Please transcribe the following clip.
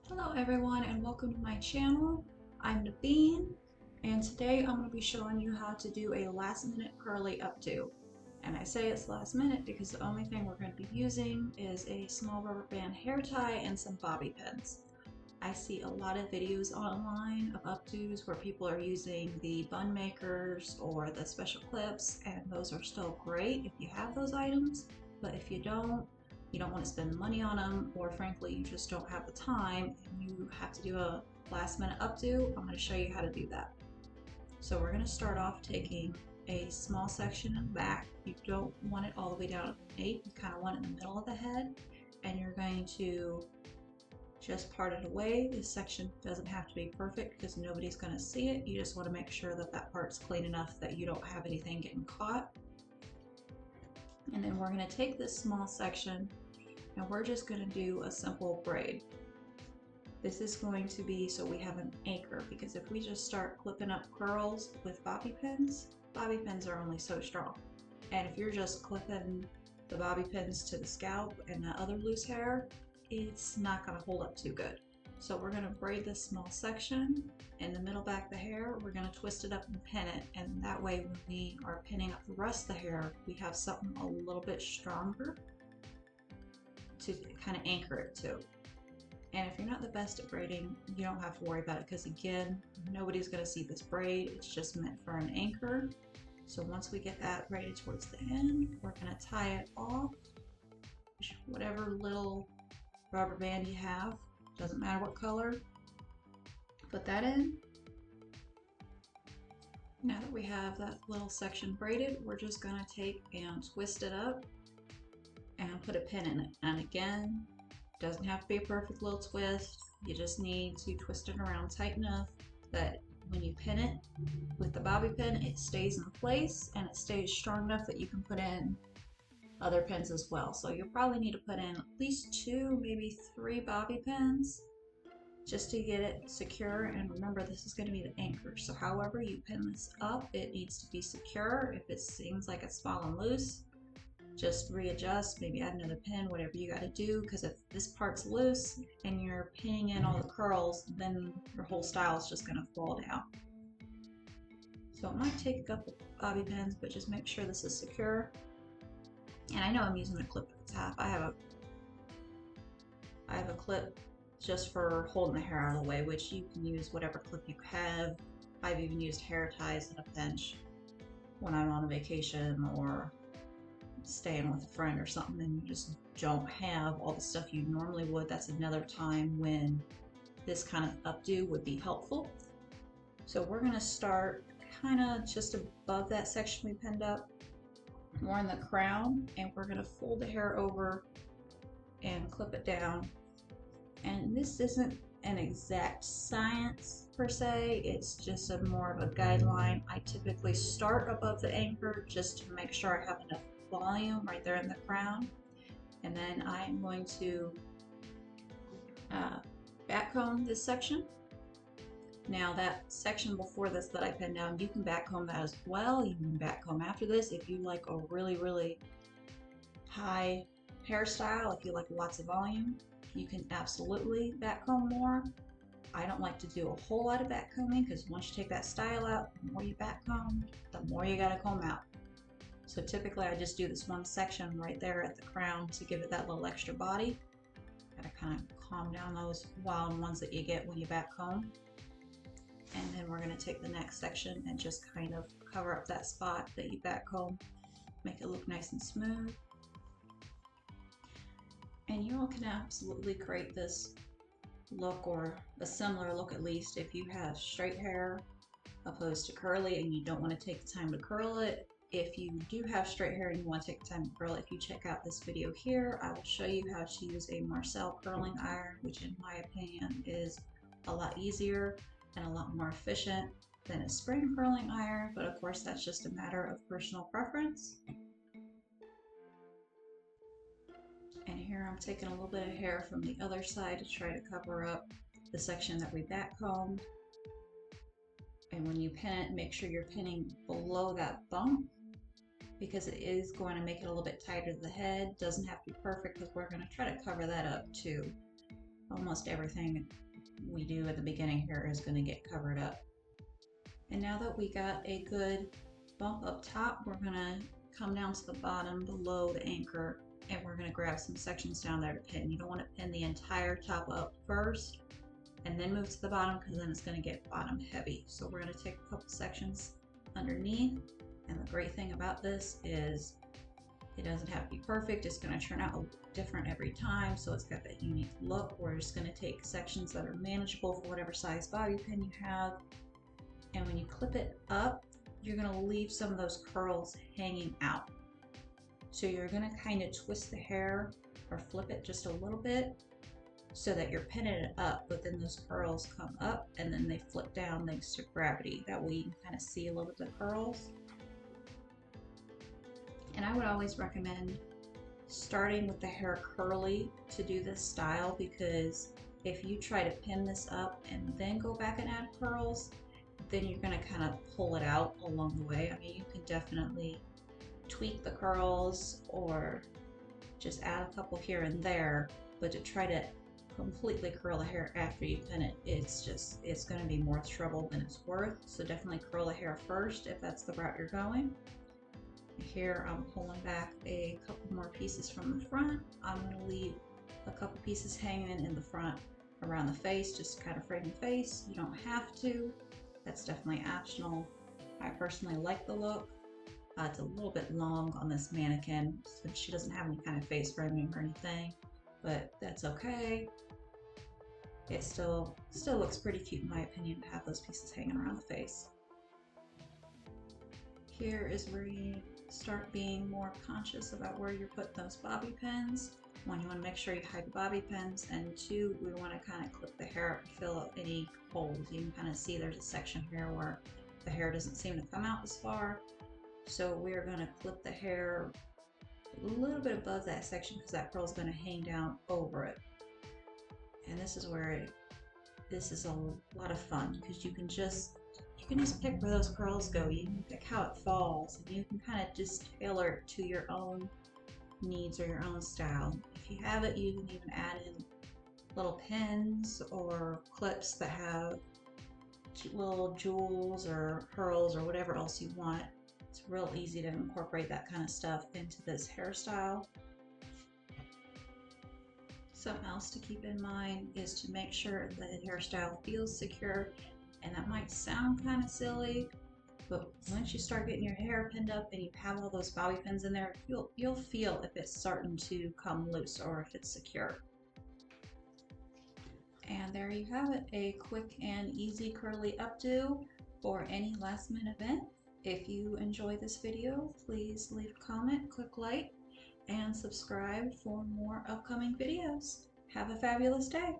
Hello everyone and welcome to my channel. I'm the Bean and today I'm going to be showing you how to do a last minute curly updo. And I say it's last minute because the only thing we're going to be using is a small rubber band hair tie and some bobby pins. I see a lot of videos online of updos where people are using the bun makers or the special clips, and those are still great if you have those items, but if you don't want to spend money on them, or frankly you just don't have the time and you have to do a last minute updo, I'm going to show you how to do that. So we're going to start off taking a small section in the back. You don't want it all the way down at the nape, you kind of want it in the middle of the head, and you're going to just part it away. This section doesn't have to be perfect because nobody's going to see it. You just want to make sure that that part's clean enough that you don't have anything getting caught. And then we're going to take this small section and we're just going to do a simple braid. This is going to be so we have an anchor, because if we just start clipping up curls with bobby pins are only so strong. And if you're just clipping the bobby pins to the scalp and the other loose hair, it's not going to hold up too good. So we're going to braid this small section in the middle back of the hair. We're going to twist it up and pin it, and that way when we are pinning up the rest of the hair, we have something a little bit stronger to kind of anchor it to. And if you're not the best at braiding, you don't have to worry about it, because again, nobody's going to see this braid. It's just meant for an anchor. So once we get that braided towards the end, we're going to tie it off. Whatever little rubber band you have, doesn't matter what color, put that in. Now that we have that little section braided, we're just going to take and twist it up and put a pin in it. And again, doesn't have to be a perfect little twist. You just need to twist it around tight enough that when you pin it with the bobby pin, it stays in place and it stays strong enough that you can put in other pins as well. So you'll probably need to put in at least 2, maybe 3 bobby pins just to get it secure. And remember, this is going to be the anchor, so however you pin this up, it needs to be secure. If it seems like it's falling loose, just readjust, maybe add another pin, whatever you got to do, because if this part's loose and you're pinning in all the curls, then your whole style is just going to fall down. So it might take a couple bobby pins, but just make sure this is secure. And I know I'm using a clip at the top. I have a clip just for holding the hair out of the way, which you can use whatever clip you have. I've even used hair ties in a pinch when I'm on a vacation or staying with a friend or something and you just don't have all the stuff you normally would. That's another time when this kind of updo would be helpful. So we're going to start kind of just above that section we pinned up, more in the crown, and we're going to fold the hair over and clip it down. And this isn't an exact science per se, it's just more of a guideline. I typically start above the anchor just to make sure I have enough volume right there in the crown, and then I'm going to backcomb this section. Now that section before this that I pinned down, you can backcomb that as well. You can backcomb after this if you like a really high hairstyle. If you like lots of volume, you can absolutely backcomb more. I don't like to do a whole lot of backcombing, because once you take that style out, the more you backcomb, the more you gotta comb out. So typically I just do this one section right there at the crown to give it that little extra body. Gotta kind of calm down those wild ones that you get when you backcomb. And then we're going to take the next section and just kind of cover up that spot that you backcomb, make it look nice and smooth. And you all can absolutely create this look, or a similar look at least, if you have straight hair opposed to curly and you don't want to take the time to curl it. If you do have straight hair and you want to take the time to curl it, if you check out this video here, I will show you how to use a Marcel curling iron, which in my opinion is a lot easier and a lot more efficient than a spring curling iron, but of course that's just a matter of personal preference. And here I'm taking a little bit of hair from the other side to try to cover up the section that we backcombed. And when you pin it, make sure you're pinning below that bump, because it is going to make it a little bit tighter to the head. Doesn't have to be perfect because we're going to try to cover that up too. almost everything we do at the beginning here is going to get covered up. And now that we got a good bump up top, we're going to come down to the bottom below the anchor, and we're going to grab some sections down there to pin. You don't want to pin the entire top up first and then move to the bottom, because then it's going to get bottom heavy. So we're going to take a couple sections underneath, and the great thing about this is it doesn't have to be perfect. It's going to turn out a little different every time, so it's got that unique look. We're just going to take sections that are manageable for whatever size bobby pin you have, and when you clip it up, you're going to leave some of those curls hanging out. So you're going to kind of twist the hair or flip it just a little bit so that you're pinning it up, but then those curls come up and then they flip down thanks to gravity. That way you can kind of see a little bit of the curls. And I would always recommend starting with the hair curly to do this style, because if you try to pin this up and then go back and add curls, then you're going to kind of pull it out along the way. I mean, you can definitely tweak the curls or just add a couple here and there, but to try to completely curl the hair after you pin it, it's going to be more trouble than it's worth. So definitely curl the hair first if that's the route you're going. Here I'm pulling back a couple more pieces from the front. I'm going to leave a couple pieces hanging in the front around the face, just to kind of frame the face. You don't have to. That's definitely optional. I personally like the look. It's a little bit long on this mannequin since she doesn't have any kind of face framing or anything, but that's okay. It still looks pretty cute in my opinion to have those pieces hanging around the face. Here is where you start being more conscious about where you're putting those bobby pins. One, you want to make sure you hide the bobby pins, and two, we want to kind of clip the hair up and fill out any holes. You can kind of see there's a section here where the hair doesn't seem to come out as far. So we're going to clip the hair a little bit above that section because that curl is going to hang down over it. And this is where this is a lot of fun, because you can just pick where those curls go. You can pick how it falls, and you can kind of just tailor it to your own needs or your own style. If you have it, you can even add in little pins or clips that have little jewels or pearls or whatever else you want. It's real easy to incorporate that kind of stuff into this hairstyle. Something else to keep in mind is to make sure the hairstyle feels secure, and that might sound kind of silly, but once you start getting your hair pinned up and you have all those bobby pins in there, you'll feel if it's starting to come loose or if it's secure. And there you have it, a quick and easy curly updo for any last minute event. If you enjoyed this video, please leave a comment, click like, and subscribe for more upcoming videos. Have a fabulous day.